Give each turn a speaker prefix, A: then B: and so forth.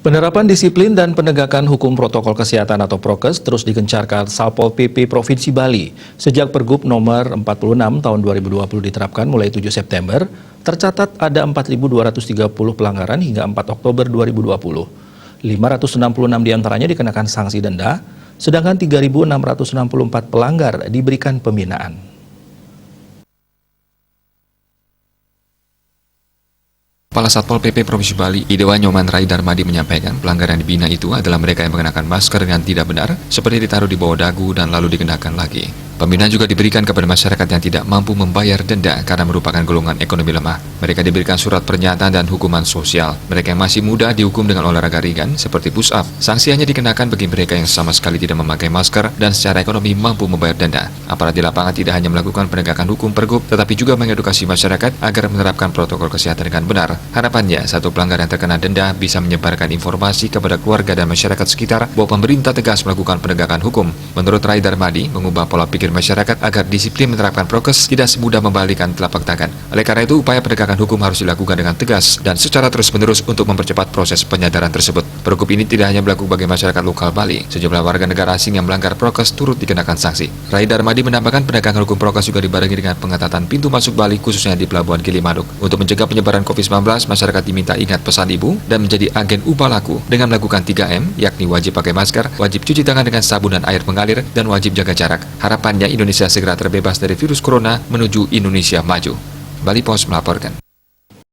A: Penerapan disiplin dan penegakan hukum protokol kesehatan atau prokes terus digencarkan Satpol PP Provinsi Bali. Sejak Pergub nomor 46 tahun 2020 diterapkan mulai 7 September, tercatat ada 4.230 pelanggaran hingga 4 Oktober 2020. 566 diantaranya dikenakan sanksi denda, sedangkan 3.664 pelanggar diberikan pembinaan.
B: Kepala Satpol PP Provinsi Bali, Idewa Nyoman Rai Darmadi menyampaikan pelanggaran yang dibina itu adalah mereka yang mengenakan masker dengan tidak benar, seperti ditaruh di bawah dagu dan lalu dikenakan lagi. Pembinaan juga diberikan kepada masyarakat yang tidak mampu membayar denda karena merupakan golongan ekonomi lemah. Mereka diberikan surat pernyataan dan hukuman sosial. Mereka yang masih muda dihukum dengan olahraga ringan seperti push up. Sanksi hanya dikenakan bagi mereka yang sama sekali tidak memakai masker dan secara ekonomi mampu membayar denda. Aparat di lapangan tidak hanya melakukan penegakan hukum Pergub, tetapi juga mengedukasi masyarakat agar menerapkan protokol kesehatan dengan benar. Harapannya, satu pelanggar yang terkena denda bisa menyebarkan informasi kepada keluarga dan masyarakat sekitar bahwa pemerintah tegas melakukan penegakan hukum. Menurut Rai Darmadi, mengubah pola pikir masyarakat agar disiplin menerapkan prokes tidak semudah membalikan telapak tangan. Oleh karena itu, upaya penegakan hukum harus dilakukan dengan tegas dan secara terus-menerus untuk mempercepat proses penyadaran tersebut. Pergub ini tidak hanya berlaku bagi masyarakat lokal Bali, sejumlah warga negara asing yang melanggar prokes turut dikenakan sanksi. Rai Darmadi menambahkan penegakan hukum prokes juga dibarengi dengan pengetatan pintu masuk Bali khususnya di Pelabuhan Gilimanuk. Untuk mencegah penyebaran COVID-19, masyarakat diminta ingat pesan ibu dan menjadi agen ubah laku dengan melakukan 3M, yakni wajib pakai masker, wajib cuci tangan dengan sabun dan air mengalir, dan wajib jaga jarak. Harapannya Indonesia segera terbebas dari virus corona menuju Indonesia maju. Bali Pos melaporkan.